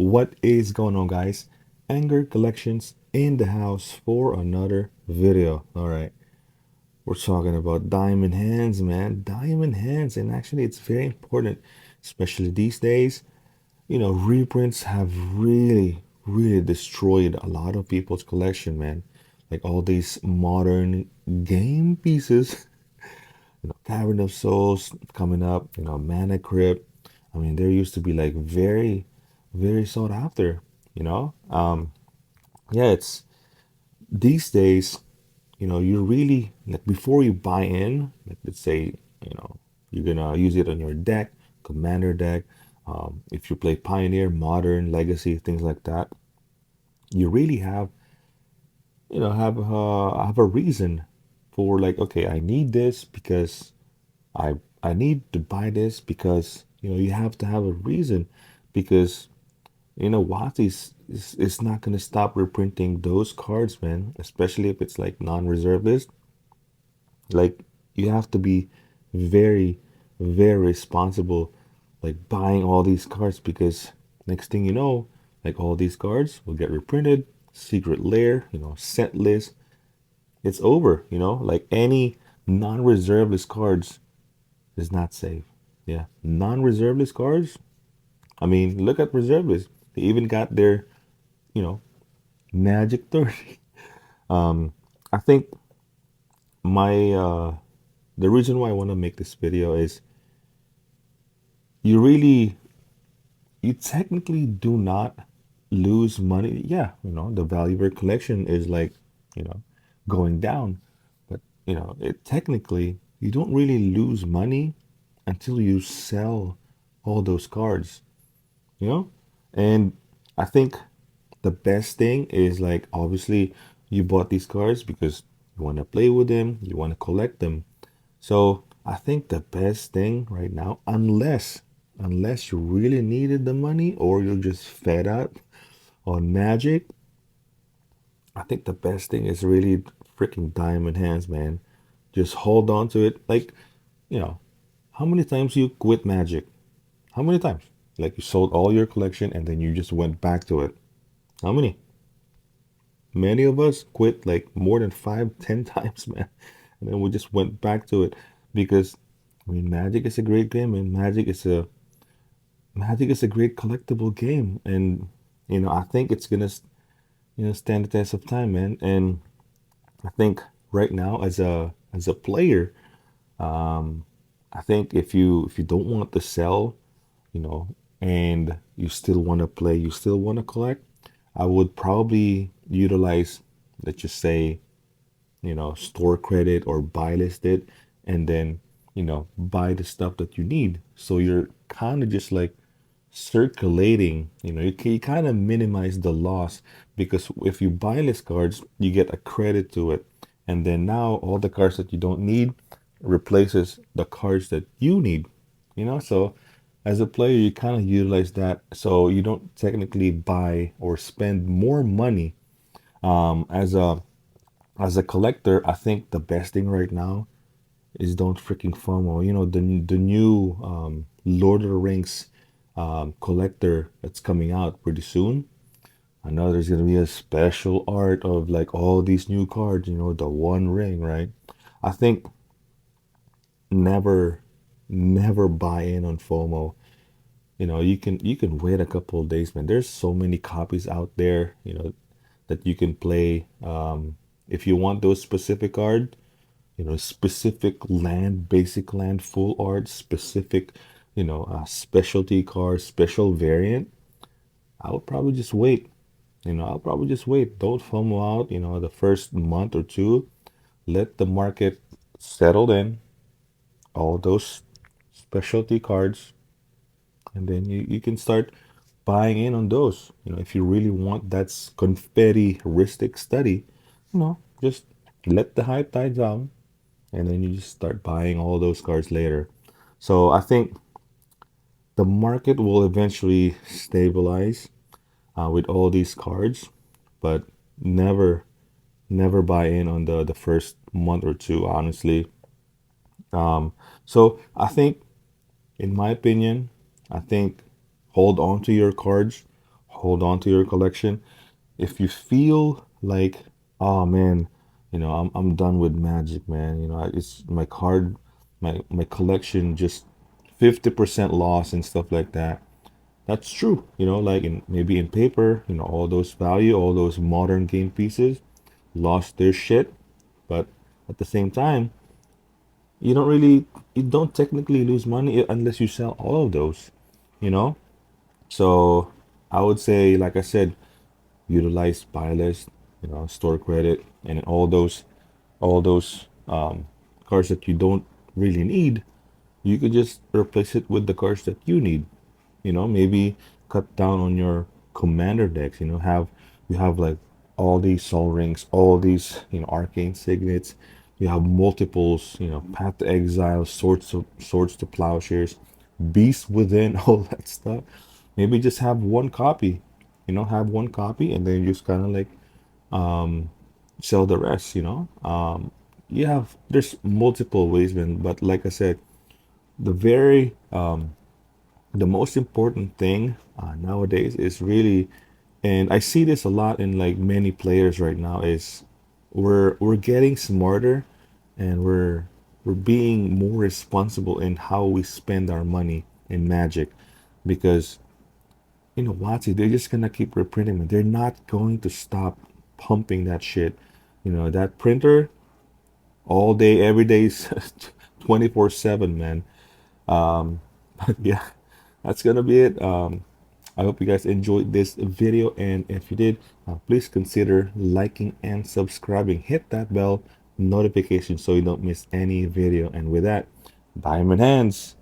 What is going on, guys? Anger Collections in the house for another video. All right, we're talking about diamond hands, man. Diamond hands, and actually, it's very important, especially these days. Reprints have really destroyed a lot of people's collection, man. Like all these modern game pieces, Cavern of Souls coming up, Mana Crypt. I mean, there used to be like very sought after, you know? Yeah, it's these days, you really, like before you buy in, like let's say, you're gonna use it on your deck, commander deck, if you play Pioneer, Modern, Legacy, things like that, you really have a reason for like, okay, I need this because I need to buy this because you have to have a reason because Wati is not gonna stop reprinting those cards, man. Especially if it's like non-reserve list. Like you have to be very, very responsible, like buying all these cards because next thing you know, like all these cards will get reprinted, secret lair, set list. It's over, like any non-reserve list cards is not safe. Yeah, non-reserve list cards. I mean, look at reserve list. They even got their, you know, Magic 30. I think my the reason why I want to make this video is you really you technically do not lose money. Yeah, the value of your collection is like, you know, going down, but it technically you don't really lose money until you sell all those cards, you know? And I think the best thing is like obviously you bought these cards because you want to play with them, you want to collect them. So I think the best thing right now, unless you really needed the money or you're just fed up on Magic, I think the best thing is really freaking Diamond Hands, man. Just hold on to it. Like, you know, how many times you quit Magic? How many times? Like you sold all your collection and then you just went back to it. How many? Many of us quit like more than 5, 10 times, man. And then we just went back to it because I mean Magic is a great game and Magic is a great collectible game and I think it's gonna stand the test of time, man. And I think right now as a player, I think if you don't want to sell, you know, and you still want to play, you still want to collect, I would probably utilize, let's just say, store credit or buy list it, and then, buy the stuff that you need. So you're kind of just like circulating, you kind of minimize the loss because if you buy list cards, you get a credit to it. And then now all the cards that you don't need replaces the cards that you need, so as a player, you kind of utilize that so you don't technically buy or spend more money. As a collector, I think the best thing right now is don't freaking FOMO. The new Lord of the Rings collector that's coming out pretty soon. I know there's gonna be a special art of like all these new cards. The One Ring, right? I think never, never buy in on FOMO. You can wait a couple of days, man. There's so many copies out there, that you can play. If you want those specific cards, specific land, basic land, full art, specific, specialty card, special variant, I would probably just wait. I'll probably just wait. Don't FOMO out, the first month or two. Let the market settle in, all those specialty cards, and then you can start buying in on those. If you really want that confetti heuristic study, just let the hype die down and then you just start buying all those cards later. So I think the market will eventually stabilize with all these cards, but never, never buy in on the first month or two, honestly. So I think, in my opinion, I think hold on to your cards, hold on to your collection. If you feel like, oh man, I'm done with Magic, man. It's my card, my collection just 50% lost and stuff like that. That's true. Like maybe in paper, all those value, all those modern game pieces lost their shit. But at the same time, you don't technically lose money unless you sell all of those, you know? So I would say, like I said, utilize buy list, store credit, and all those cards that you don't really need, you could just replace it with the cards that you need. Maybe cut down on your commander decks. You have like all these Sol Rings, all these arcane signets. You have multiples, Path to Exile, Swords to Plowshares, Beast Within, all that stuff. Maybe just have one copy. Have one copy, and then just kind of like sell the rest. There's multiple ways, man. But like I said, the very the most important thing nowadays is really, and I see this a lot in like many players right now, is we're getting smarter, and we're being more responsible in how we spend our money in Magic, because Watsy, they're just gonna keep reprinting it. They're not going to stop pumping that shit. That printer all day, every day, 24/7, man. But yeah, that's gonna be it. I hope you guys enjoyed this video, and if you did, please consider liking and subscribing. Hit that bell notification so you don't miss any video. And with that, diamond hands.